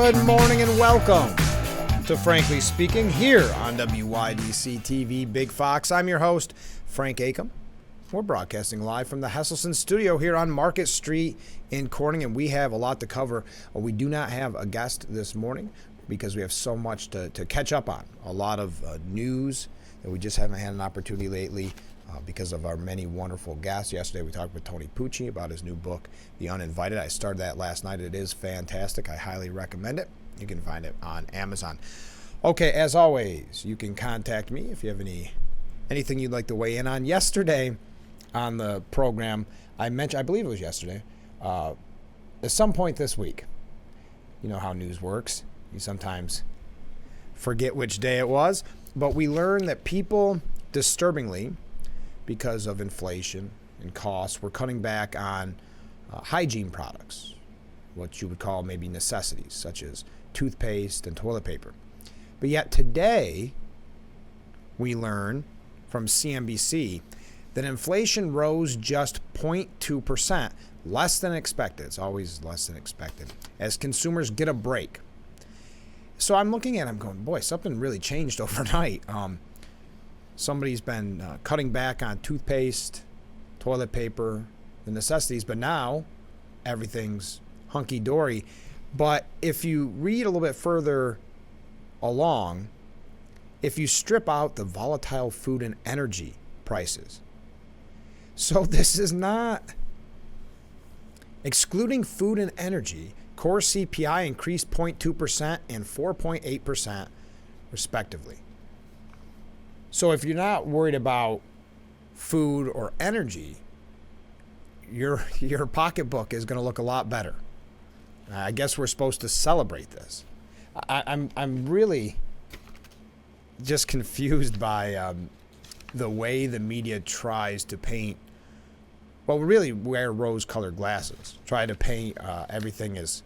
Good morning and welcome to Frankly Speaking here on WYDC TV Big Fox. I'm your host, Frank Acom. We're broadcasting live from the Hesselson studio here on Market Street in Corning, and we have a lot to cover. We do not have a guest this morning because we have so much to catch up on. A lot of news that we just haven't had an opportunity lately because of our many wonderful guests. Yesterday we talked with Tony Pucci about his new book, The Uninvited. I started that last night. It is fantastic. I highly recommend it. You can find it on Amazon. Okay, as always, you can contact me if you have anything you'd like to weigh in on. Yesterday on the program, I mentioned, I believe it was yesterday, at some point this week, you know how news works. You sometimes forget which day it was, but we learned that people, disturbingly, because of inflation and costs, we're cutting back on hygiene products, what you would call maybe necessities, such as toothpaste and toilet paper. But yet today, we learn from CNBC that inflation rose just 0.2%, less than expected. It's always less than expected, as consumers get a break. So I'm looking at it, I'm going, boy, something really changed overnight. Somebody's been cutting back on toothpaste, toilet paper, the necessities, but now everything's hunky-dory. But if you read a little bit further along, if you strip out the volatile food and energy prices, so this is not, excluding food and energy, core CPI increased 0.2% and 4.8% respectively. So if you're not worried about food or energy, your pocketbook is going to look a lot better. I guess we're supposed to celebrate this. I'm really just confused by the way the media tries to paint. Well, we really wear rose-colored glasses. Try to paint everything as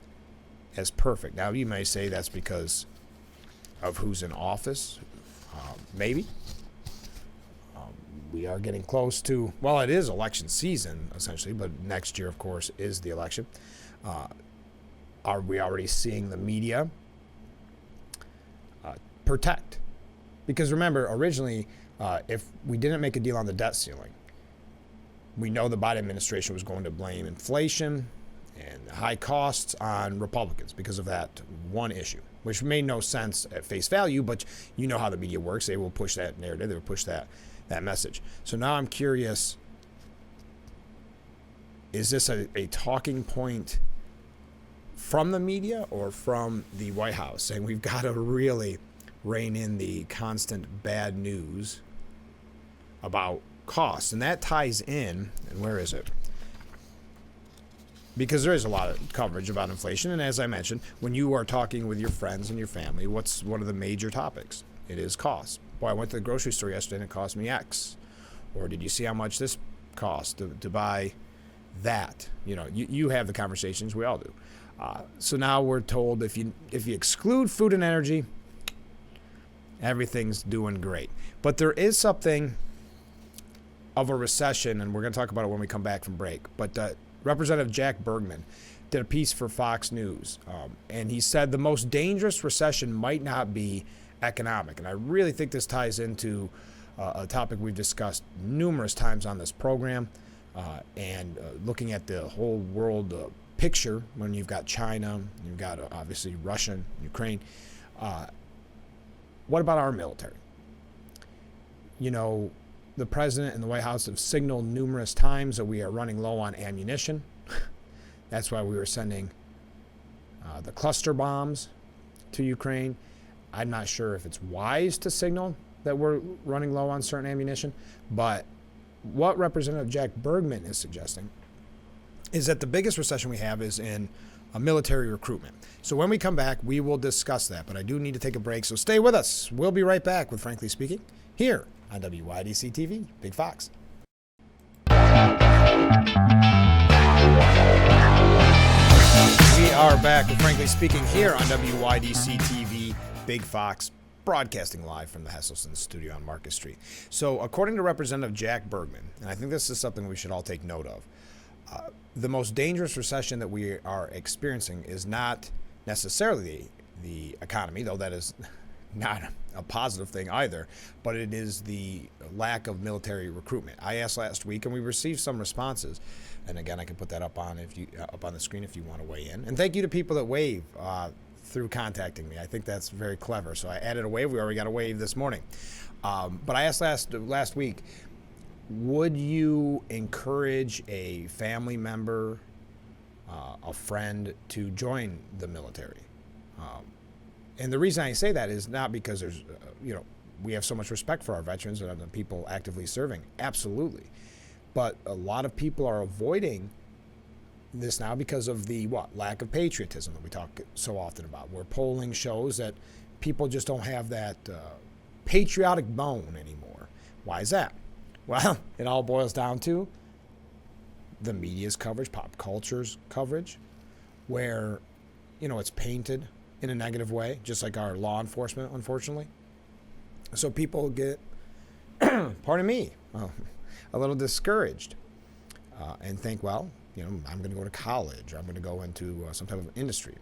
perfect. Now, you may say that's because of who's in office. Maybe. We are getting close to, well, it is election season, essentially, but next year, of course, is the election. Are we already seeing the media protect? Because remember, originally, if we didn't make a deal on the debt ceiling, we know the Biden administration was going to blame inflation and high costs on Republicans because of that one issue, which made no sense at face value, but you know how the media works. They will push that narrative. They will push that message. So now I'm curious, is this a talking point from the media or from the White House saying we've got to really rein in the constant bad news about costs? And that ties in, and where is it? Because there is a lot of coverage about inflation. And as I mentioned, when you are talking with your friends and your family, what's one of the major topics? It is cost. Boy, I went to the grocery store yesterday and it cost me X. Or did you see how much this cost to buy that? You know, you have the conversations, we all do. So now we're told if you exclude food and energy, everything's doing great. But there is something of a recession, and we're going to talk about it when we come back from break. But Representative Jack Bergman did a piece for Fox News, and he said the most dangerous recession might not be economic. And I really think this ties into a topic we've discussed numerous times on this program, and looking at the whole world picture when you've got China, you've got obviously Russia, Ukraine. What about our military? You know, the president and the White House have signaled numerous times that we are running low on ammunition. That's why we were sending the cluster bombs to Ukraine. I'm not sure if it's wise to signal that we're running low on certain ammunition, but what Representative Jack Bergman is suggesting is that the biggest recession we have is in military recruitment. So when we come back, we will discuss that, but I do need to take a break, so stay with us. We'll be right back with Frankly Speaking here on WYDC TV, Big Fox. We are back with Frankly Speaking here on WYDC TV, Big Fox, broadcasting live from the Hesselson studio on Market Street. So according to Representative Jack Bergman, and I think this is something we should all take note of, the most dangerous recession that we are experiencing is not necessarily the economy, though that is not a positive thing either, but it is the lack of military recruitment. I asked last week, and we received some responses. And again, I can put that up on the screen if you want to weigh in. And thank you to people that wave through contacting me. I think that's very clever. So I added a wave. We already got a wave this morning. But I asked last week, would you encourage a family member, a friend, to join the military? And the reason I say that is not because there's, we have so much respect for our veterans and the people actively serving. Absolutely. But a lot of people are avoiding this now because of the lack of patriotism that we talk so often about, where polling shows that people just don't have that patriotic bone anymore. Why is that? Well, it all boils down to the media's coverage, pop culture's coverage, where, it's painted in a negative way, just like our law enforcement, unfortunately. So people get, pardon me, a little discouraged and think, well, I'm going to go to college, or I'm going to go into some type of industry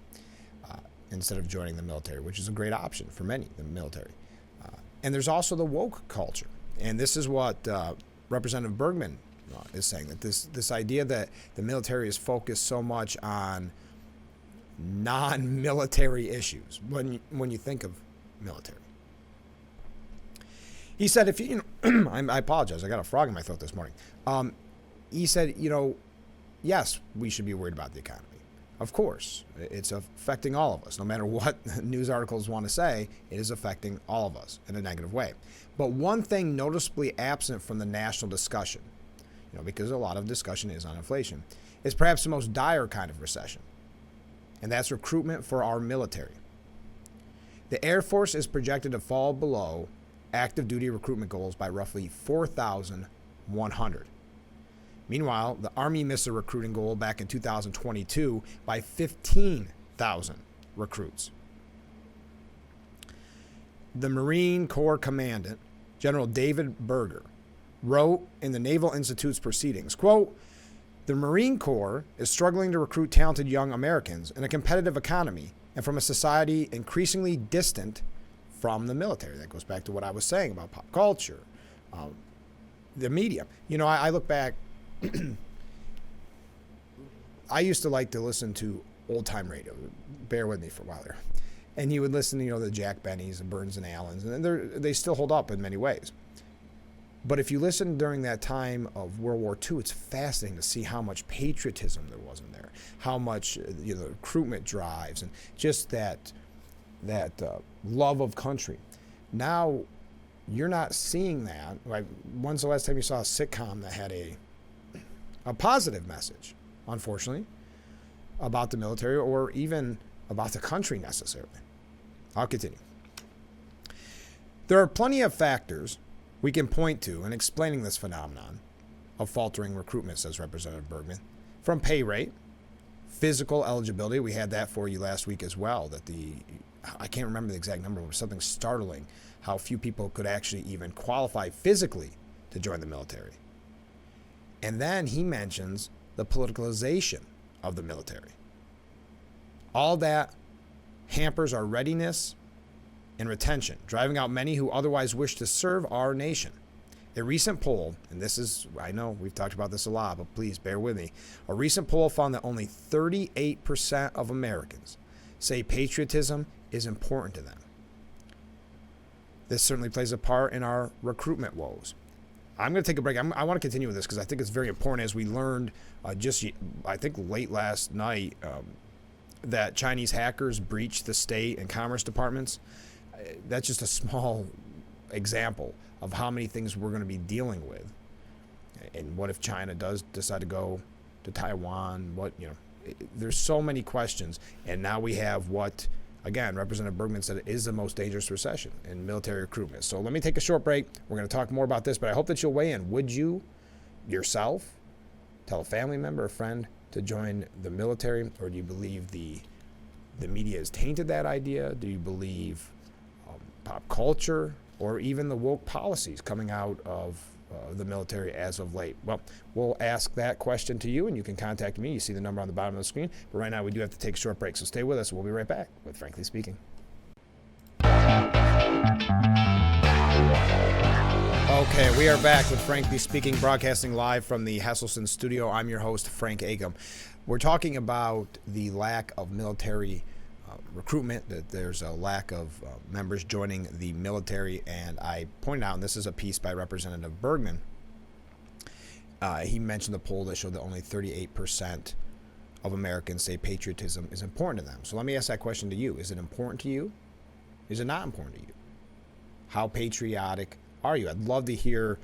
instead of joining the military, which is a great option for many, the military. And there's also the woke culture. And this is what Representative Bergman is saying, that this idea that the military is focused so much on non-military issues when you think of military. He said, if I apologize, I got a frog in my throat this morning. He said, yes, we should be worried about the economy. Of course, it's affecting all of us. No matter what news articles want to say, it is affecting all of us in a negative way. But one thing noticeably absent from the national discussion, because a lot of discussion is on inflation, is perhaps the most dire kind of recession. And that's recruitment for our military. The Air Force is projected to fall below active duty recruitment goals by roughly 4,100. Meanwhile, the Army missed a recruiting goal back in 2022 by 15,000 recruits. The Marine Corps Commandant, General David Berger, wrote in the Naval Institute's proceedings, quote, "The Marine Corps is struggling to recruit talented young Americans in a competitive economy and from a society increasingly distant from the military." That goes back to what I was saying about pop culture, the media. I look back, I used to like to listen to old-time radio. Bear with me for a while there. And you would listen to, the Jack Bennys and Burns and Allens, and they still hold up in many ways. But if you listen during that time of World War II, it's fascinating to see how much patriotism there was in there, how much recruitment drives, and just that love of country. Now, you're not seeing that. Like, when's the last time you saw a sitcom that had a positive message, unfortunately, about the military or even about the country necessarily? I'll continue. There are plenty of factors we can point to in explaining this phenomenon of faltering recruitment, says Representative Bergman, from pay rate, physical eligibility. We had that for you last week as well, that I can't remember the exact number, but it was something startling how few people could actually even qualify physically to join the military. And then he mentions the politicalization of the military. All that hampers our readiness and retention, driving out many who otherwise wish to serve our nation. A recent poll, and this is, I know we've talked about this a lot, but please bear with me. A recent poll found that only 38% of Americans say patriotism is important to them. This certainly plays a part in our recruitment woes. I'm going to take a break. I want to continue with this because I think it's very important, as we learned I think late last night, that Chinese hackers breached the state and commerce departments. That's just a small example of how many things we're going to be dealing with. And what if China does decide to go to Taiwan? There's so many questions. And now we have what, again, Representative Bergman said is the most dangerous recession in military recruitment. So let me take a short break. We're going to talk more about this, but I hope that you'll weigh in. Would you yourself tell a family member, a friend, to join the military, or do you believe the media has tainted that idea? Do you believe pop culture, or even the woke policies coming out of the military as of late? Well, we'll ask that question to you, and you can contact me. You see the number on the bottom of the screen. But right now, we do have to take a short break, so stay with us. We'll be right back with Frankly Speaking. Okay, we are back with Frankly Speaking, broadcasting live from the Hesselson studio. I'm your host, Frank Akam. We're talking about the lack of military recruitment, that there's a lack of members joining the military, and I pointed out, and this is a piece by Representative Bergman, he mentioned the poll that showed that only 38% of Americans say patriotism is important to them. So let me ask that question to you. Is it important to you? Is it not important to you? How patriotic are you? I'd love to hear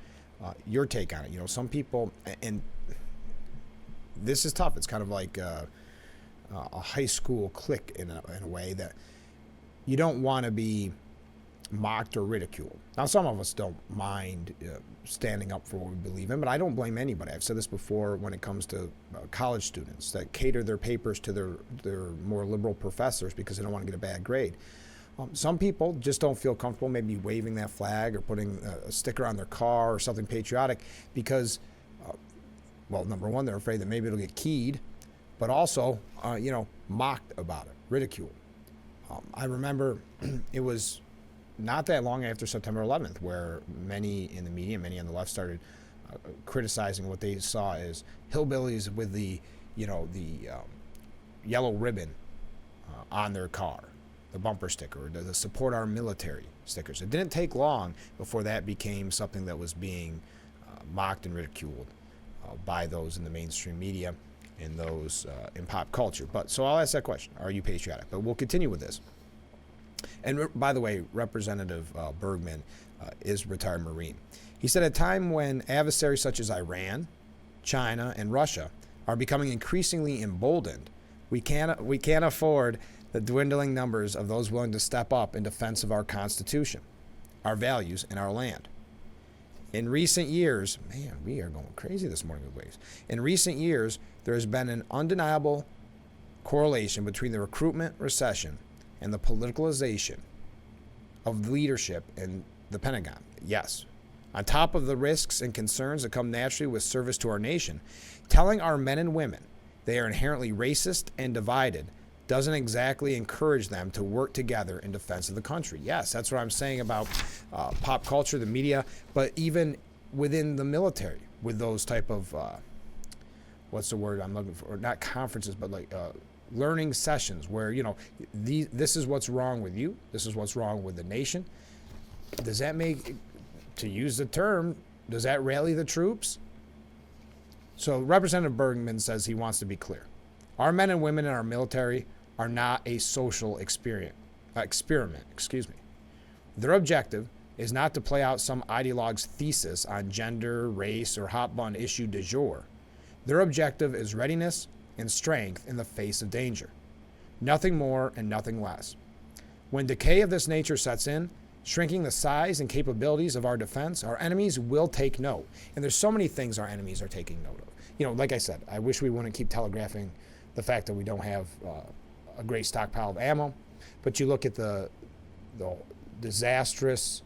your take on it. You know, some people, and this is tough. It's kind of like a high school clique in a way, that you don't want to be mocked or ridiculed. Now, some of us don't mind standing up for what we believe in, but I don't blame anybody. I've said this before when it comes to college students that cater their papers to their more liberal professors because they don't want to get a bad grade. Some people just don't feel comfortable maybe waving that flag or putting a sticker on their car or something patriotic because, well, number one, they're afraid that maybe it'll get keyed, but also, mocked about it, ridiculed. I remember it was not that long after September 11th where many in the media, many on the left started criticizing what they saw as hillbillies with the yellow ribbon on their car, the bumper sticker, or the support our military stickers. It didn't take long before that became something that was being mocked and ridiculed by those in the mainstream media and those in pop culture. But so I'll ask that question: are you patriotic? But we'll continue with this. And by the way, Representative Bergman is a retired Marine. He said, at a time when adversaries such as Iran, China, and Russia are becoming increasingly emboldened, we can't afford the dwindling numbers of those willing to step up in defense of our Constitution, our values, and our land. In recent years, man, we are going crazy this morning with waves. In recent years, there has been an undeniable correlation between the recruitment recession and the politicalization of leadership in the Pentagon. Yes. On top of the risks and concerns that come naturally with service to our nation, telling our men and women they are inherently racist and divided doesn't exactly encourage them to work together in defense of the country. Yes, that's what I'm saying about pop culture, the media, but even within the military with those type of, what's the word I'm looking for? Not conferences, but like learning sessions where, this is what's wrong with you. This is what's wrong with the nation. Does that make, to use the term, does that rally the troops? So Representative Bergman says he wants to be clear. Our men and women in our military are not a social experiment. Their objective is not to play out some ideologue's thesis on gender, race, or hot button issue du jour. Their objective is readiness and strength in the face of danger. Nothing more and nothing less. When decay of this nature sets in, shrinking the size and capabilities of our defense, our enemies will take note. And there's so many things our enemies are taking note of. Like I said, I wish we wouldn't keep telegraphing the fact that we don't have a great stockpile of ammo. But you look at the disastrous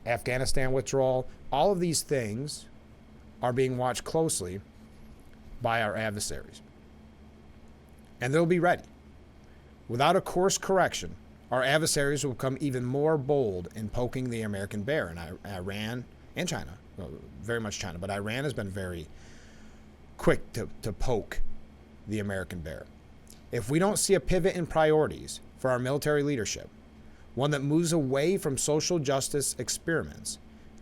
Afghanistan withdrawal, all of these things are being watched closely by our adversaries. And they'll be ready. Without a course correction, our adversaries will become even more bold in poking the American bear. And Iran and China, well, very much China, but Iran has been very quick to poke the American bear. If we don't see a pivot in priorities for our military leadership, one that moves away from social justice experiments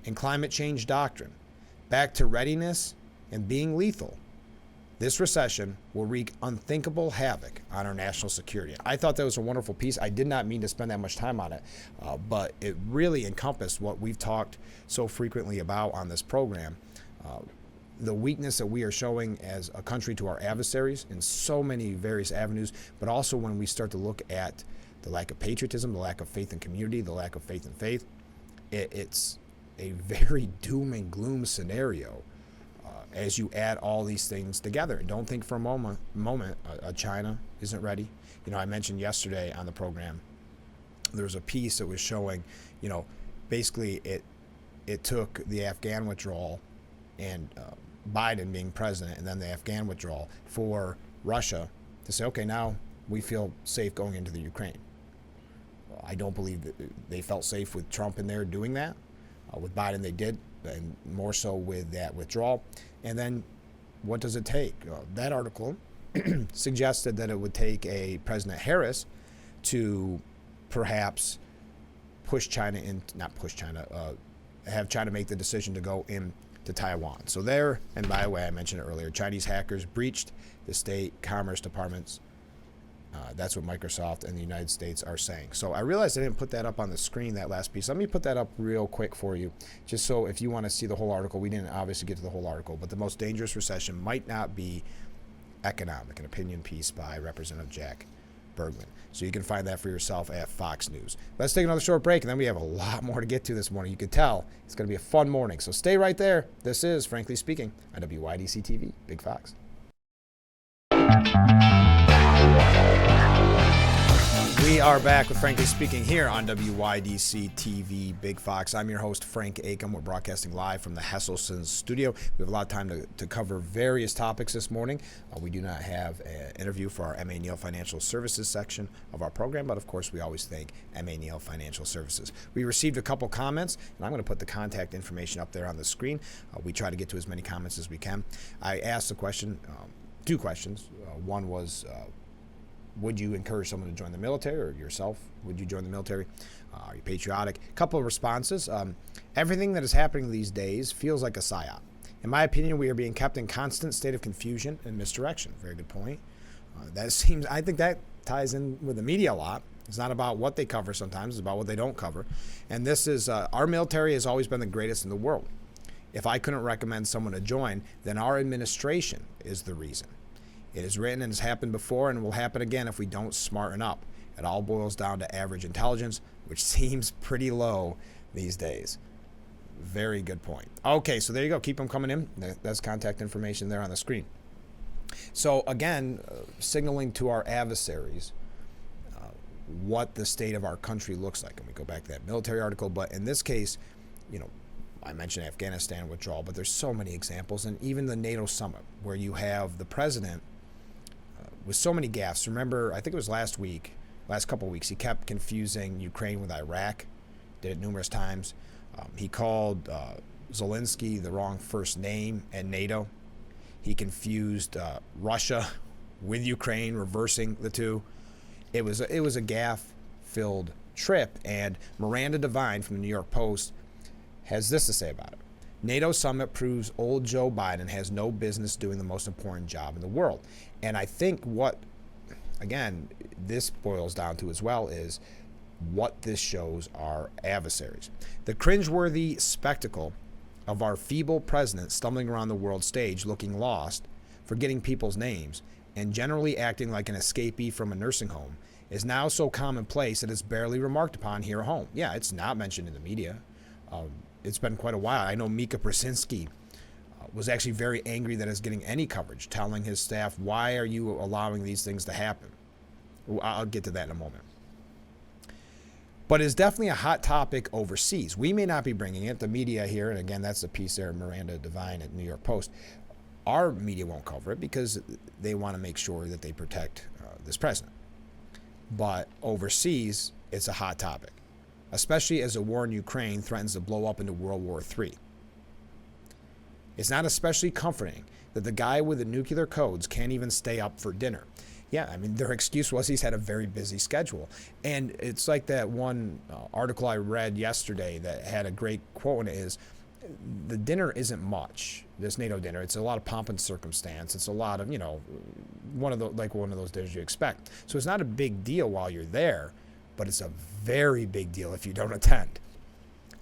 and climate change doctrine back to readiness and being lethal, this recession will wreak unthinkable havoc on our national security. I thought that was a wonderful piece. I did not mean to spend that much time on it, but it really encompassed what we've talked so frequently about on this program. The weakness that we are showing as a country to our adversaries in so many various avenues, but also when we start to look at the lack of patriotism, the lack of faith in community, the lack of faith in faith, it's a very doom and gloom scenario as you add all these things together. Don't think for a moment China isn't ready. I mentioned yesterday on the program, there was a piece that was showing, basically it took the Afghan withdrawal and Biden being president and then the Afghan withdrawal for Russia to say, okay, now we feel safe going into the Ukraine. I don't believe that they felt safe with Trump in there doing that. With Biden, they did, and more so with that withdrawal. And then what does it take? That article suggested that it would take a President Harris to perhaps push China in, not push China, have China make the decision to go into Taiwan. So there, and by the way, I mentioned it earlier, Chinese hackers breached the state commerce departments. That's what Microsoft and the United States are saying. So I realized I didn't put that up on the screen, that last piece. Let me put that up real quick for you, just so if you want to see the whole article. We didn't obviously get to the whole article, but the most dangerous recession might not be economic, an opinion piece by Representative Jack Bergman. So you can find that for yourself at Fox News. Let's take another short break, and then we have a lot more to get to this morning. You can tell it's going to be a fun morning. So stay right there. This is Frankly Speaking on WYDC TV, Big Fox. We are back with Frankly Speaking here on WYDC TV Big Fox. I'm your host, Frank Acom. We're broadcasting live from the Hesselson studio. We have a lot of time to cover various topics this morning. We do not have an interview for our M.A. Neal Financial Services section of our program, but of course we always thank M.A. Neal Financial Services. We received a couple comments, and I'm going to put the contact information up there on the screen. We try to get to as many comments as we can. I asked the question, two questions. One was, would you encourage someone to join the military, or yourself? Would you join the military? Are you patriotic? A couple of responses. Everything that is happening these days feels like a psyop. In my opinion, we are being kept in constant state of confusion and misdirection. Very good point. I think that ties in with the media a lot. It's not about what they cover sometimes, it's about what they don't cover. And this is, our military has always been the greatest in the world. If I couldn't recommend someone to join, then our administration is the reason. It is written and has happened before and will happen again if we don't smarten up. It all boils down to average intelligence, which seems pretty low these days. Very good point. Okay, so there you go. Keep them coming in. That's contact information there on the screen. So again, signaling to our adversaries what the state of our country looks like. And we go back to that military article, but in this case, I mentioned Afghanistan withdrawal, but there's so many examples, and even the NATO summit where you have the president with so many gaffes. Remember, I think it was last couple of weeks, he kept confusing Ukraine with Iraq, did it numerous times. He called Zelensky the wrong first name at NATO. He confused Russia with Ukraine, reversing the two. It was a gaffe-filled trip, and Miranda Devine from the New York Post has this to say about it. NATO summit proves old Joe Biden has no business doing the most important job in the world. And I think what, again, this boils down to as well is what this shows our adversaries. The cringeworthy spectacle of our feeble president stumbling around the world stage looking lost, forgetting people's names, and generally acting like an escapee from a nursing home is now so commonplace that it's barely remarked upon here at home. Yeah, it's not mentioned in the media. It's been quite a while. I know Mika Brzezinski was actually very angry that it's getting any coverage, telling his staff, why are you allowing these things to happen? I'll get to that in a moment. But it's definitely a hot topic overseas. We may not be bringing it. The media here, and again, that's the piece there, Miranda Devine at New York Post. Our media won't cover it because they want to make sure that they protect this president. But overseas, it's a hot topic, especially as the war in Ukraine threatens to blow up into World War III. It's not especially comforting that the guy with the nuclear codes can't even stay up for dinner. Yeah, I mean, their excuse was he's had a very busy schedule. And it's like that one article I read yesterday that had a great quote in it is, the dinner isn't much, this NATO dinner. It's a lot of pomp and circumstance. It's a lot of, one of those dinners you expect. So it's not a big deal while you're there, but it's a very big deal if you don't attend.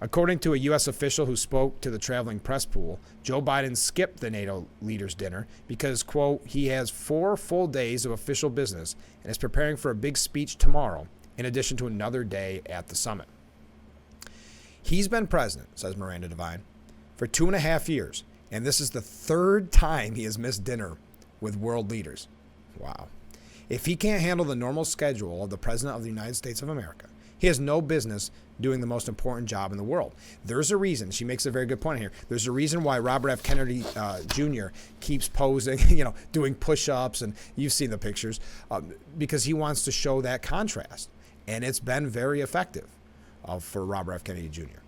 According to a U.S. official who spoke to the traveling press pool, Joe Biden skipped the NATO leaders' dinner because, quote, he has 4 full days of official business and is preparing for a big speech tomorrow, in addition to another day at the summit. He's been president, says Miranda Devine, for 2.5 years, and this is the 3rd time he has missed dinner with world leaders. Wow. If he can't handle the normal schedule of the President of the United States of America, He has no business doing the most important job in the world. There's a reason. She makes a very good point here. There's a reason why Robert F. Kennedy Jr. keeps posing, doing push-ups, and you've seen the pictures, because he wants to show that contrast. And it's been very effective for Robert F. Kennedy Jr.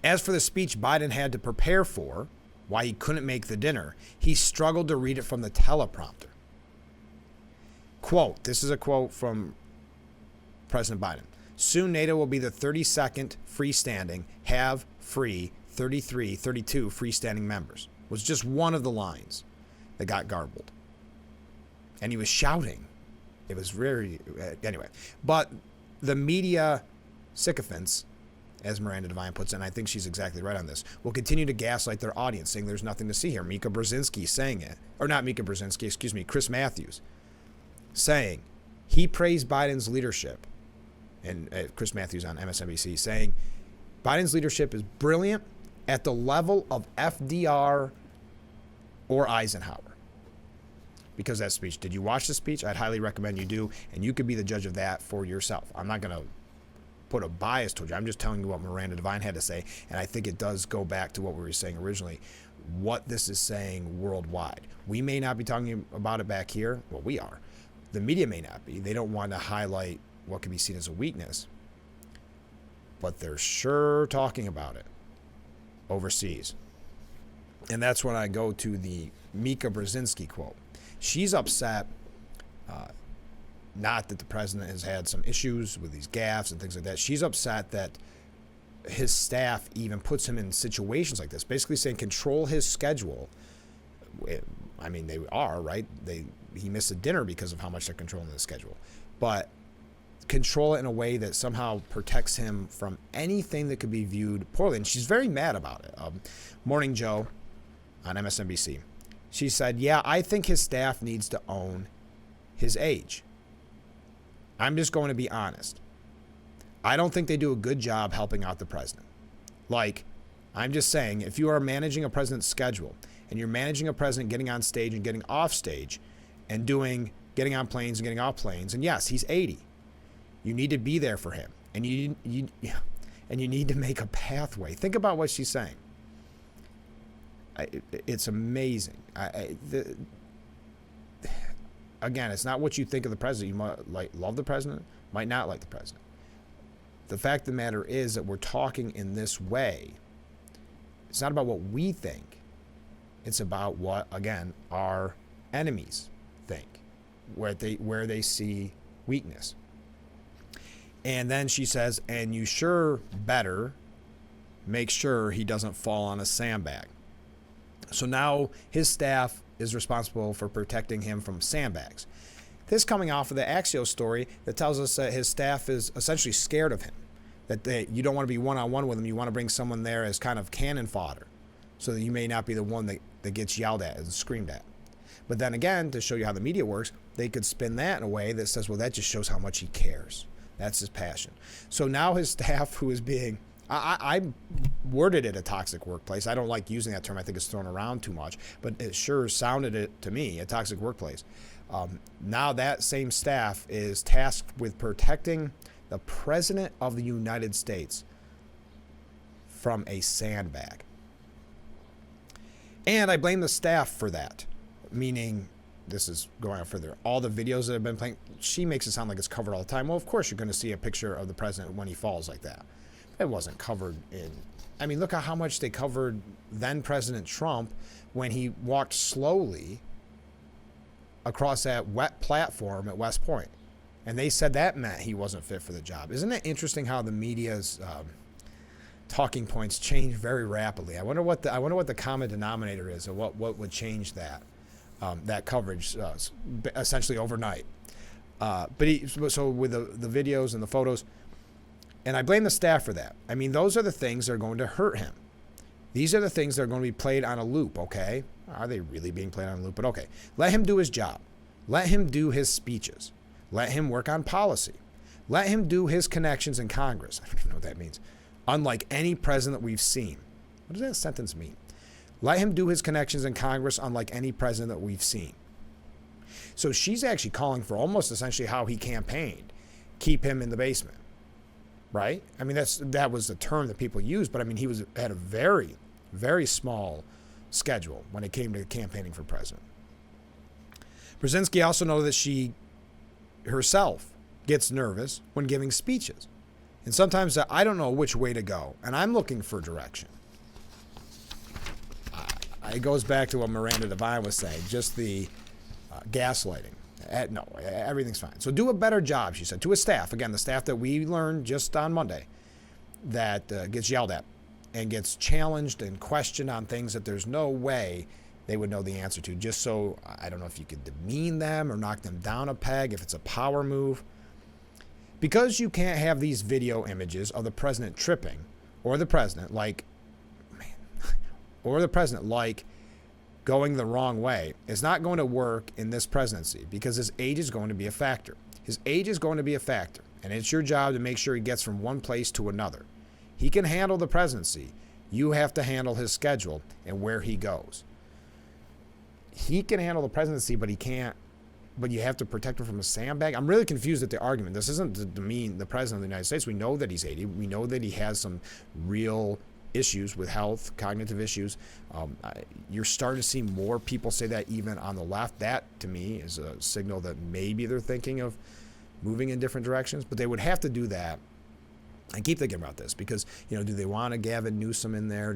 As for the speech Biden had to prepare for, why he couldn't make the dinner, he struggled to read it from the teleprompter. Quote, this is a quote from President Biden. Soon NATO will be the 32nd freestanding, have free 33, 32 freestanding members. Was just one of the lines that got garbled. And he was shouting. It was very, anyway. But the media sycophants, as Miranda Devine puts it, and I think she's exactly right on this, will continue to gaslight their audience, saying there's nothing to see here. Mika Brzezinski saying it, or not Mika Brzezinski, excuse me, Chris Matthews saying he praised Biden's leadership, and Chris Matthews on MSNBC saying Biden's leadership is brilliant at the level of FDR or Eisenhower. Because that speech, did you watch the speech? I'd highly recommend you do, and you could be the judge of that for yourself. I'm not going to put a bias towards you. I'm just telling you what Miranda Devine had to say, and I think it does go back to what we were saying originally, what this is saying worldwide. We may not be talking about it back here. Well, we are. The media may not be. They don't want to highlight what can be seen as a weakness, but they're sure talking about it overseas. And that's when I go to the Mika Brzezinski quote. She's upset, not that the president has had some issues with these gaffes and things like that. She's upset that his staff even puts him in situations like this, basically saying control his schedule. I mean, they are, right? He missed a dinner because of how much they're controlling the schedule. But control it in a way that somehow protects him from anything that could be viewed poorly. And she's very mad about it. Morning Joe on MSNBC. She said, yeah, I think his staff needs to own his age. I'm just going to be honest. I don't think they do a good job helping out the president. Like, I'm just saying, if you are managing a president's schedule and you're managing a president getting on stage and getting off stage and getting on planes and getting off planes, and yes, he's 80. You need to be there for him, and you need to make a pathway. Think about what she's saying. It's amazing. Again, it's not what you think of the president. You might love the president, might not like the president. The fact of the matter is that we're talking in this way. It's not about what we think. It's about what, again, our enemies think, where they see weakness. And then she says, and you sure better make sure he doesn't fall on a sandbag. So now his staff is responsible for protecting him from sandbags. This coming off of the Axios story that tells us that his staff is essentially scared of him, that you don't want to be one-on-one with him. You want to bring someone there as kind of cannon fodder so that you may not be the one that gets yelled at and screamed at. But then again, to show you how the media works, they could spin that in a way that says, well, that just shows how much he cares. That's his passion. So now his staff, who is being, I worded it a toxic workplace. I don't like using that term. I think it's thrown around too much, but it sure sounded it to me, a toxic workplace. Now that same staff is tasked with protecting the President of the United States from a sandbag. And I blame the staff for that, meaning, this is going on further, all the videos that have been playing, she makes it sound like it's covered all the time. Well, of course you're going to see a picture of the president when he falls like that. It wasn't covered in, I mean, look at how much they covered then President Trump when he walked slowly across that wet platform at West Point. And they said that meant he wasn't fit for the job. Isn't it interesting how the media's talking points change very rapidly? I wonder what the common denominator is, or what would change that coverage essentially overnight. So with the videos and the photos, and I blame the staff for that. I mean, those are the things that are going to hurt him. These are the things that are going to be played on a loop, okay? Are they really being played on a loop? But okay, let him do his job. Let him do his speeches. Let him work on policy. Let him do his connections in Congress. I don't even know what that means. Unlike any president we've seen. What does that sentence mean? Let him do his connections in Congress unlike any president that we've seen. So she's actually calling for almost essentially how he campaigned. Keep him in the basement. right? I mean, that was the term that people used, but I mean, had a very, very small schedule when it came to campaigning for president. Brzezinski also knows that she herself gets nervous when giving speeches. And sometimes I don't know which way to go, and I'm looking for direction. It goes back to what Miranda Devine was saying, just the gaslighting. No, everything's fine. So do a better job, she said, to a staff. Again, the staff that we learned just on Monday that gets yelled at and gets challenged and questioned on things that there's no way they would know the answer to. Just so, I don't know if you could demean them or knock them down a peg, if it's a power move. Because you can't have these video images of the president tripping, or the president going the wrong way, it's not going to work in this presidency because his age is going to be a factor. His age is going to be a factor, and it's your job to make sure he gets from one place to another. He can handle the presidency. You have to handle his schedule and where he goes. He can handle the presidency, but you have to protect him from a sandbag. I'm really confused at the argument. This isn't to demean the president of the United States. We know that he's 80. We know that he has some real issues with health, cognitive issues. You're starting to see more people say that even on the left. That, to me, is a signal that maybe they're thinking of moving in different directions, but they would have to do that. I keep thinking about this because, do they want a Gavin Newsom in there?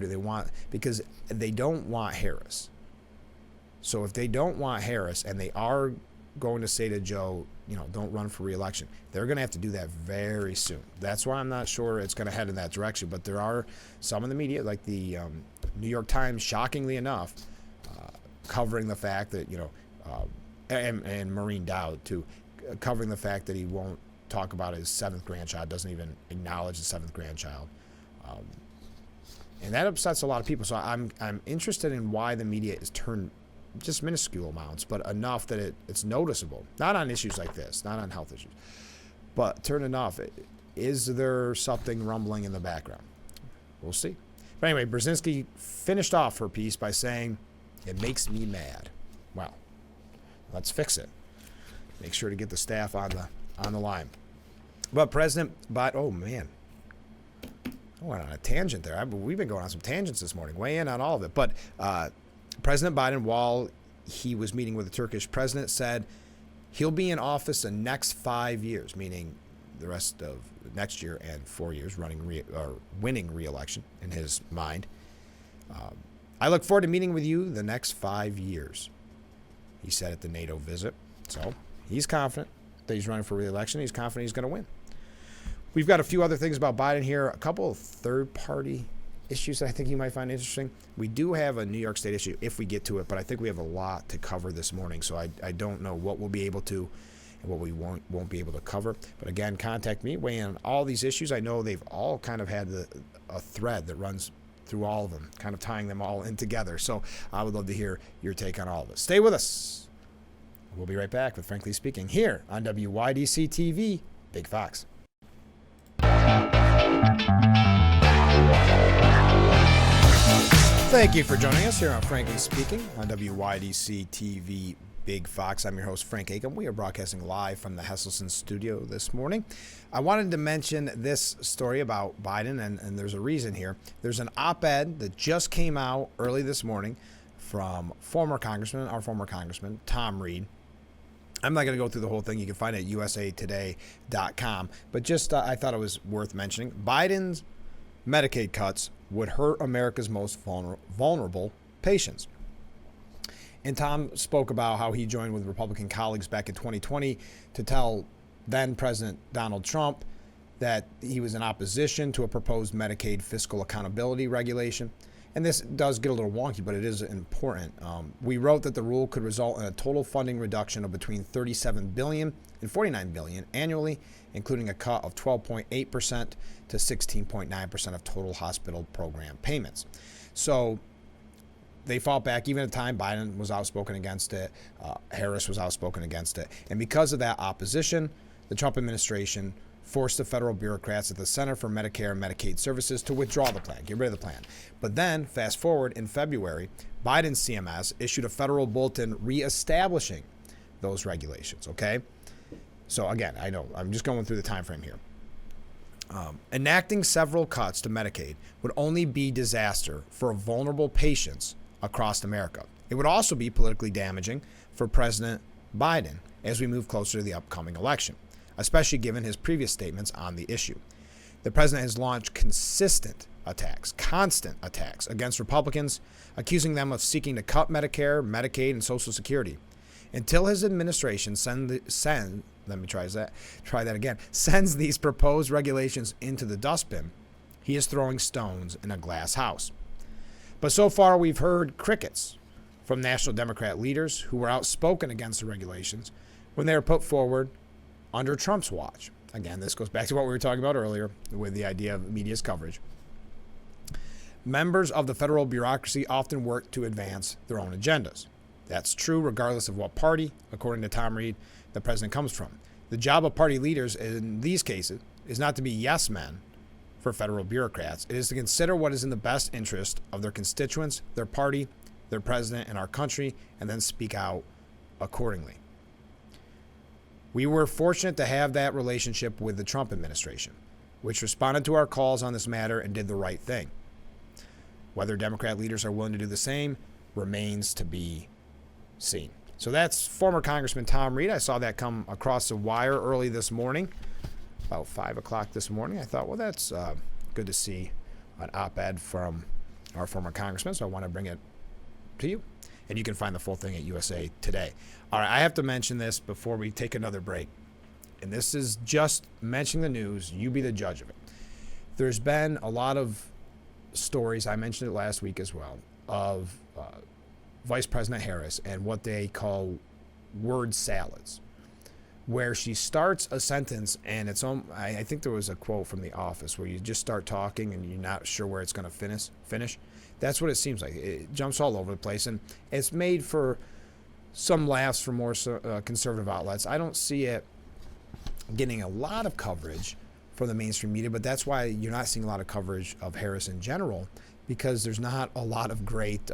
Because they don't want Harris. So if they don't want Harris and they are going to say to Joe, don't run for re-election, they're going to have to do that very soon. That's why I'm not sure it's going to head in that direction. But there are some in the media, like the New York Times, shockingly enough, covering the fact that, and Maureen Dowd, too, covering the fact that he won't talk about his seventh grandchild, doesn't even acknowledge the seventh grandchild. And that upsets a lot of people. So I'm interested in why the media is turned just minuscule amounts, but enough that it's noticeable. Not on issues like this, not on health issues, but turn enough. Is there something rumbling in the background? We'll see. But anyway, Brzezinski finished off her piece by saying, "It makes me mad." Well, let's fix it. Make sure to get the staff on the line. But President Biden, oh man, I went on a tangent there. We've been going on some tangents this morning. Weigh in on all of it. But President Biden, while he was meeting with the Turkish president, said he'll be in office the next 5 years, meaning the rest of next year and 4 years, winning re-election in his mind. I look forward to meeting with you the next 5 years, he said at the NATO visit. So he's confident that he's running for re-election. He's confident he's going to win. We've got a few other things about Biden here, a couple of third-party issues that I think you might find interesting. We do have a New York State issue if we get to it, but I think we have a lot to cover this morning, so I don't know what we'll be able to and what we won't be able to cover. But again, contact me, weigh in on all these issues. I know they've all kind of had a thread that runs through all of them, kind of tying them all in together. So I would love to hear your take on all of it. Stay with us. We'll be right back with Frankly Speaking here on WYDC TV, Big Fox. Thank you for joining us here on Frankly Speaking on WYDC TV Big Fox. I'm your host, Frank Acom. We are broadcasting live from the Hesselson studio this morning. I wanted to mention this story about Biden, and there's a reason here. There's an op-ed that just came out early this morning from our former congressman, Tom Reed. I'm not going to go through the whole thing. You can find it at usatoday.com. But just I thought it was worth mentioning. Biden's Medicaid cuts would hurt America's most vulnerable patients. And Tom spoke about how he joined with Republican colleagues back in 2020 to tell then President Donald Trump that he was in opposition to a proposed Medicaid fiscal accountability regulation. And this does get a little wonky, but it is important. We wrote that the rule could result in a total funding reduction of between $37 billion and $49 billion annually, including a cut of 12.8% to 16.9% of total hospital program payments. So they fought back. Even at the time, Biden was outspoken against it. Harris was outspoken against it. And because of that opposition, the Trump administration forced the federal bureaucrats at the Center for Medicare and Medicaid Services to withdraw the plan, get rid of the plan. But then, fast forward, in February, Biden's CMS issued a federal bulletin reestablishing those regulations, okay? So again, I know, I'm just going through the time frame here. Enacting several cuts to Medicaid would only be disaster for vulnerable patients across America. It would also be politically damaging for President Biden as we move closer to the upcoming election, especially given his previous statements on the issue. The president has launched constant attacks against Republicans, accusing them of seeking to cut Medicare, Medicaid, and Social Security. Until his administration sends these proposed regulations into the dustbin, he is throwing stones in a glass house. But so far, we've heard crickets from National Democrat leaders who were outspoken against the regulations when they were put forward under Trump's watch. Again, this goes back to what we were talking about earlier with the idea of media's coverage. Members of the federal bureaucracy often work to advance their own agendas. That's true regardless of what party, according to Tom Reed, the president comes from. The job of party leaders in these cases is not to be yes men for federal bureaucrats. It is to consider what is in the best interest of their constituents, their party, their president, and our country, and then speak out accordingly. We were fortunate to have that relationship with the Trump administration, which responded to our calls on this matter and did the right thing. Whether Democrat leaders are willing to do the same remains to be seen. So that's former Congressman Tom Reed. I saw that come across the wire early this morning, about 5 o'clock this morning. I thought, well, that's good to see an op-ed from our former congressman, so I want to bring it to you. And you can find the full thing at USA Today. All right, I have to mention this before we take another break. And this is just mentioning the news. You be the judge of it. There's been a lot of stories, I mentioned it last week as well, of Vice President Harris and what they call word salads, where she starts a sentence and it's I think there was a quote from The Office where you just start talking and you're not sure where it's going to finish. That's what it seems like. It jumps all over the place, and it's made for some laughs from more conservative outlets. I don't see it getting a lot of coverage from the mainstream media, but that's why you're not seeing a lot of coverage of Harris in general, because there's not a lot of great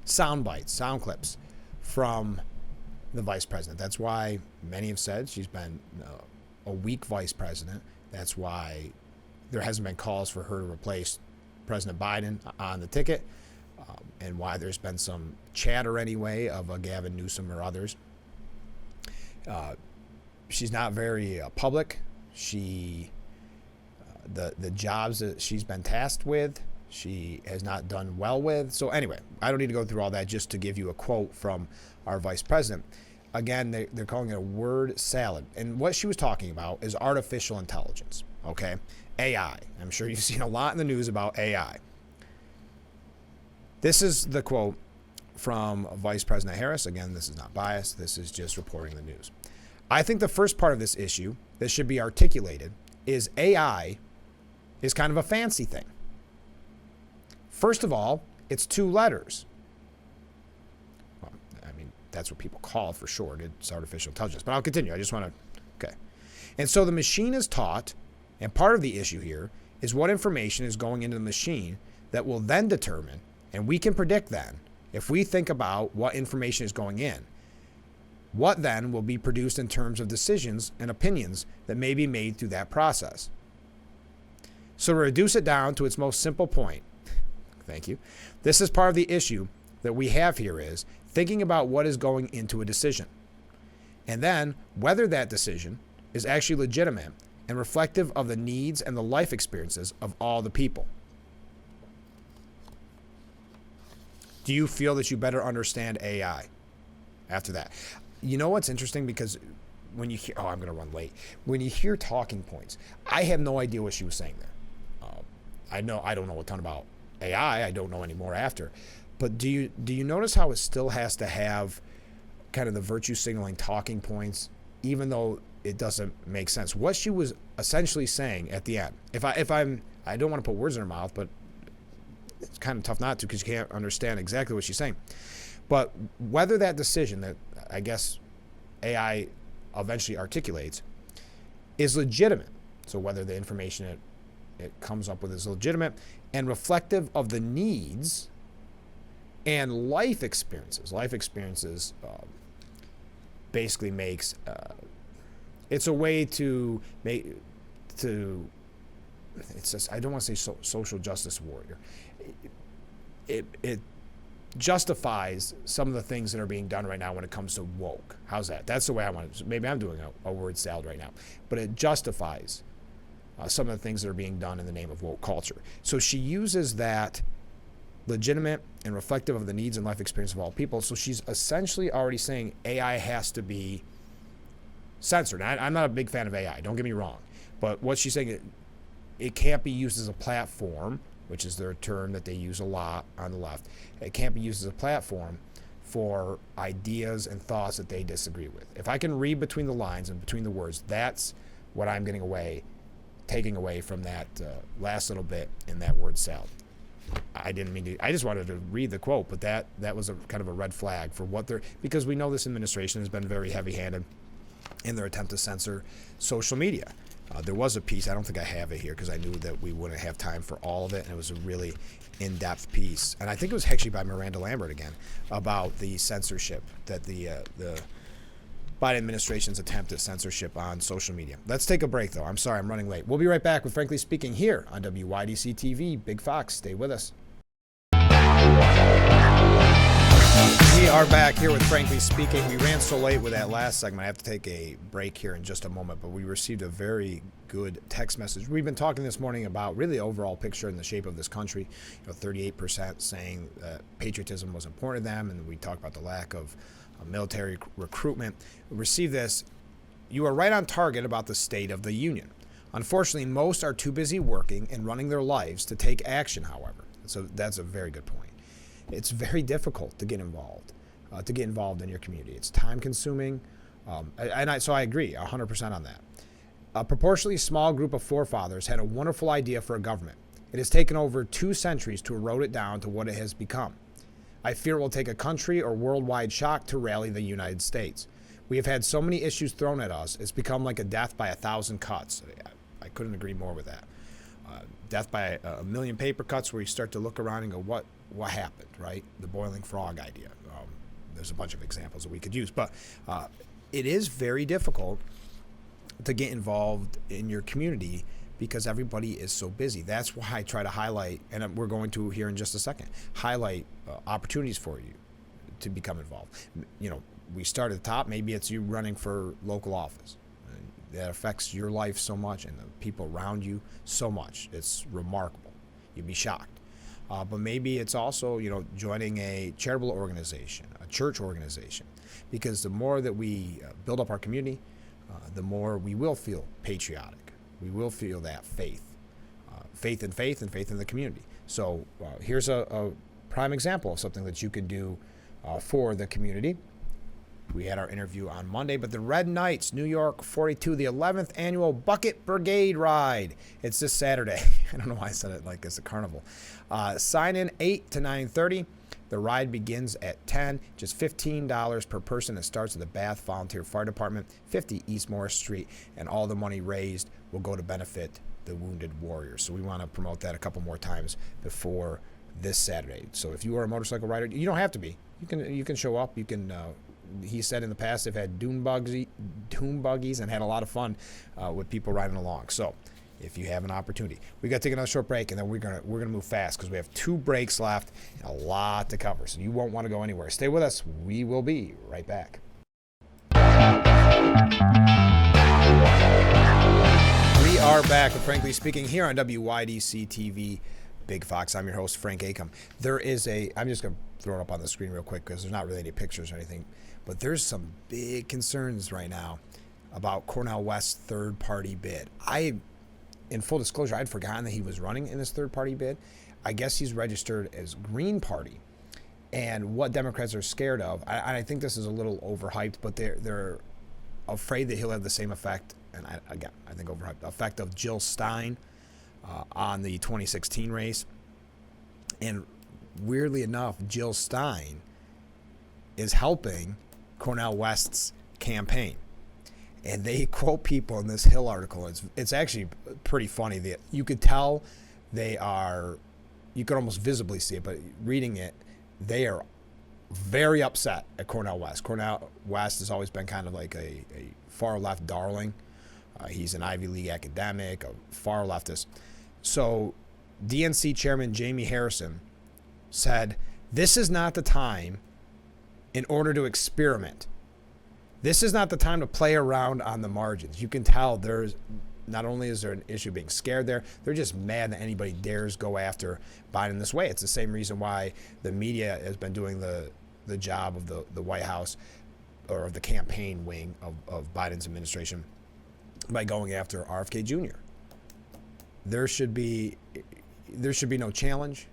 sound bites, sound clips from the vice president. That's why many have said she's been a weak vice president. That's why there hasn't been calls for her to replace President Biden on the ticket, and why there's been some chatter anyway of a Gavin Newsom or others. She's not very public. The jobs that she's been tasked with, she has not done well with. So anyway, I don't need to go through all that, just to give you a quote from our vice president. Again, they're calling it a word salad. And what she was talking about is artificial intelligence, okay? AI. I'm sure you've seen a lot in the news about AI. This is the quote from Vice President Harris. Again, this is not biased. This is just reporting the news. I think the first part of this issue that should be articulated is AI is kind of a fancy thing. First of all, it's 2 letters. Well, I mean, that's what people call for short. It's artificial intelligence. But I'll continue. I just want to... Okay. And so the machine is taught, and part of the issue here is what information is going into the machine that will then determine, and we can predict then, if we think about what information is going in, what then will be produced in terms of decisions and opinions that may be made through that process. So to reduce it down to its most simple point, thank you, this is part of the issue that we have here, is thinking about what is going into a decision, and then whether that decision is actually legitimate and reflective of the needs and the life experiences of all the people. Do you feel that you better understand AI after that? You know what's interesting? Because when you hear, I'm going to run late. When you hear talking points, I have no idea what she was saying there. I don't know a ton about AI. I don't know any more after. But do you notice how it still has to have kind of the virtue signaling talking points, even though it doesn't make sense? What she was essentially saying at the end, I don't want to put words in her mouth, but it's kind of tough not to, because you can't understand exactly what she's saying. But whether that decision that I guess AI eventually articulates is legitimate, so whether the information it comes up with is legitimate and reflective of the needs and life experiences. Life experiences basically makes it's a way to it's just, I don't want to say social justice warrior. It justifies some of the things that are being done right now when it comes to woke. How's that? That's the way I want it. Maybe I'm doing a word salad right now, but it justifies some of the things that are being done in the name of woke culture. So she uses that legitimate and reflective of the needs and life experience of all people. So she's essentially already saying AI has to be censored. I'm not a big fan of AI, don't get me wrong. But what she's saying, it can't be used as a platform, which is their term that they use a lot on the left. It can't be used as a platform for ideas and thoughts that they disagree with. If I can read between the lines and between the words, that's what I'm taking away from that last little bit in that word salad. I didn't mean to. I just wanted to read the quote, but that was a kind of a red flag for what they're, because we know this administration has been very heavy-handed in their attempt to censor social media. There was a piece, I don't think I have it here because I knew that we wouldn't have time for all of it, and it was a really in-depth piece. And I think it was actually by Miranda Lambert again, about the censorship, that the Biden administration's attempt at censorship on social media. Let's take a break, though. I'm sorry, I'm running late. We'll be right back with Frankly Speaking here on WYDC TV. Big Fox, stay with us. We are back here with Frankly Speaking. We ran so late with that last segment. I have to take a break here in just a moment, but we received a very good text message. We've been talking this morning about really the overall picture and the shape of this country. 38% saying patriotism was important to them, and we talked about the lack of military recruitment. We received this. You are right on target about the state of the union. Unfortunately, most are too busy working and running their lives to take action, however. So that's a very good point. It's very difficult to get involved in your community. It's time consuming. So I agree 100% on that. A proportionally small group of forefathers had a wonderful idea for a government. It has taken over 2 centuries to erode it down to what it has become. I fear it will take a country or worldwide shock to rally the United States. We have had so many issues thrown at us, it's become like a death by 1,000 cuts. I couldn't agree more with that. Death by a million paper cuts, where you start to look around and go, what happened, right? The boiling frog idea. There's a bunch of examples that we could use, but it is very difficult to get involved in your community because everybody is so busy. That's why I try to highlight, and we're going to here in just a second, highlight opportunities for you to become involved. We start at the top. Maybe it's you running for local office. That affects your life so much and the people around you so much. It's remarkable. You'd be shocked. But maybe it's also, joining a charitable organization, a church organization, because the more that we build up our community, the more we will feel patriotic. We will feel that faith and faith in the community. So here's a prime example of something that you can do for the community. We had our interview on Monday, but the Red Knights, New York 42, the 11th annual Bucket Brigade Ride. It's this Saturday. I don't know why I said it like it's a carnival. Sign in 8 to 9:30. The ride begins at 10, just $15 per person. It starts at the Bath Volunteer Fire Department, 50 East Morris Street, and all the money raised will go to benefit the wounded warriors. So we want to promote that a couple more times before this Saturday. So if you are a motorcycle rider, you don't have to be. You can show up. You can. He said in the past they've had dune buggies and had a lot of fun with people riding along. So if you have an opportunity, we got to take another short break, and then we're gonna move fast because we have 2 breaks left and a lot to cover. So you won't want to go anywhere. Stay with us. We will be right back. We are back with Frankly Speaking here on WYDC TV. Big Fox. I'm your host, Frank Acom. I'm just going to throw it up on the screen real quick because there's not really any pictures or anything, but there's some big concerns right now about Cornel West's third-party bid. In full disclosure, I'd forgotten that he was running in this third-party bid. I guess he's registered as Green Party. And what Democrats are scared of, I think this is a little overhyped, but they're afraid that he'll have the same effect, and I think overhyped, effect of Jill Stein on the 2016 race. And weirdly enough, Jill Stein is helping Cornel West's campaign. And they quote people in this Hill article. It's actually pretty funny. That you could tell you could almost visibly see it, but reading it, they are very upset at Cornel West. Cornel West has always been kind of like a far left darling. He's an Ivy League academic, a far leftist. So DNC Chairman Jamie Harrison said, this is not the time in order to experiment. This is not the time to play around on the margins. You can tell there's not only is there an issue being scared there, they're just mad that anybody dares go after Biden this way. It's the same reason why the media has been doing the job of the White House or of the campaign wing of Biden's administration by going after RFK Jr. There should be no challenge.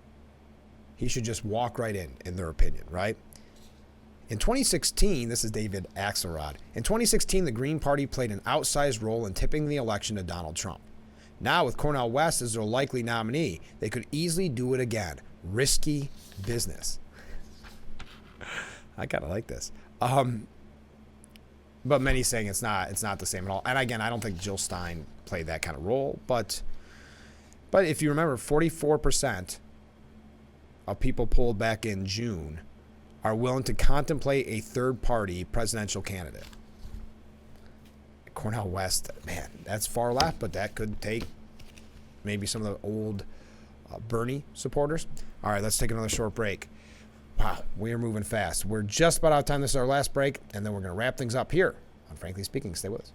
He should just walk right in their opinion, right? In 2016, this is David Axelrod. In 2016, the Green Party played an outsized role in tipping the election to Donald Trump. Now, with Cornel West as their likely nominee, they could easily do it again. Risky business. I kind of like this. But many saying it's not the same at all. And again, I don't think Jill Stein played that kind of role. But if you remember, 44% of people polled back in June are willing to contemplate a third-party presidential candidate. Cornel West, man, that's far left, but that could take maybe some of the old Bernie supporters. All right, let's take another short break. Wow, we are moving fast. We're just about out of time. This is our last break, and then we're going to wrap things up here on Frankly Speaking. Stay with us.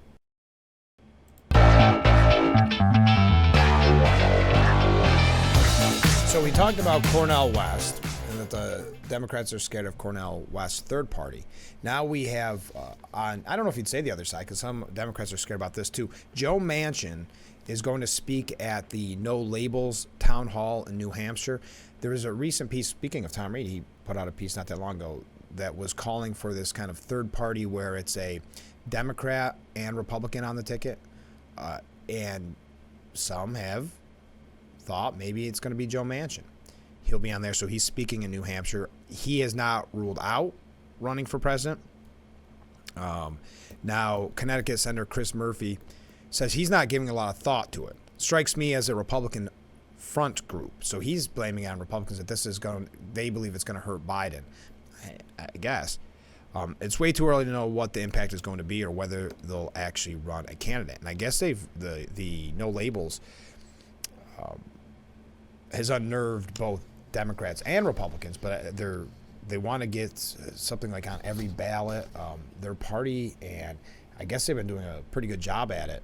So we talked about Cornel West and that the Democrats are scared of Cornel West's third party. Now we have on, I don't know if you'd say the other side, because some Democrats are scared about this too. Joe Manchin is going to speak at the No Labels Town Hall in New Hampshire. There was a recent piece, speaking of Tom Reed, he put out a piece not that long ago that was calling for this kind of third party where it's a Democrat and Republican on the ticket. And some have thought maybe it's going to be Joe Manchin. He'll be on there, so he's speaking in New Hampshire. He has not ruled out running for president. Now, Connecticut Senator Chris Murphy says he's not giving a lot of thought to it. Strikes me as a Republican front group. So he's blaming on Republicans that this is going, they believe it's going to hurt Biden. I guess. It's way too early to know what the impact is going to be or whether they'll actually run a candidate. And I guess the No Labels has unnerved both Democrats and Republicans, but they want to get something like on every ballot, their party, and I guess they've been doing a pretty good job at it.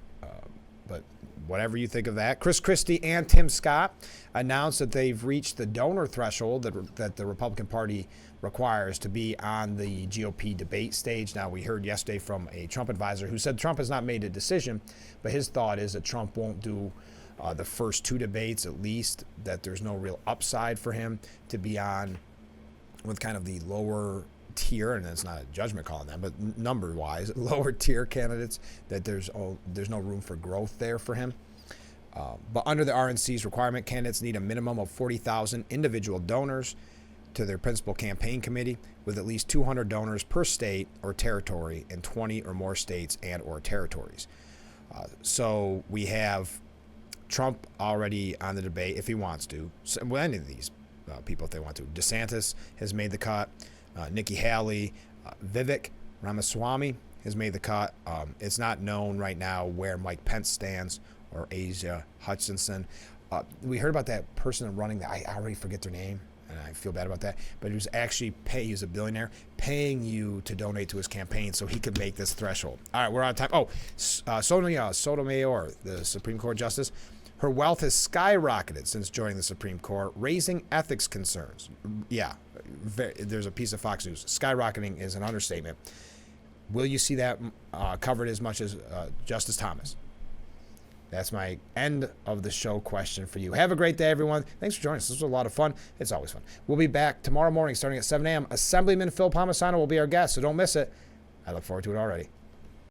But whatever you think of that. Chris Christie and Tim Scott announced that they've reached the donor threshold that the Republican Party requires to be on the GOP debate stage. Now, we heard yesterday from a Trump advisor who said Trump has not made a decision, but his thought is that Trump won't do the first two debates, at least, that there's no real upside for him to be on with kind of the lower tier, and it's not a judgment call on that, but number-wise, lower tier candidates, that there's no room for growth there for him. But under the RNC's requirement, candidates need a minimum of 40,000 individual donors to their principal campaign committee, with at least 200 donors per state or territory in 20 or more states and or territories. So we have Trump already on the debate if he wants to. Well, any of these people if they want to. DeSantis has made the cut. Nikki Haley, Vivek Ramaswamy has made the cut. It's not known right now where Mike Pence stands or Asa Hutchinson. We heard about that person running that. I already forget their name, and I feel bad about that. But he was actually he's a billionaire, paying you to donate to his campaign so he could make this threshold. All right, we're out of time. Sonia Sotomayor, the Supreme Court Justice, her wealth has skyrocketed since joining the Supreme Court, raising ethics concerns. Yeah, there's a piece of Fox News. Skyrocketing is an understatement. Will you see that covered as much as Justice Thomas? That's my end of the show question for you. Have a great day, everyone. Thanks for joining us. This was a lot of fun. It's always fun. We'll be back tomorrow morning starting at 7 a.m. Assemblyman Phil Palmisano will be our guest, so don't miss it. I look forward to it already.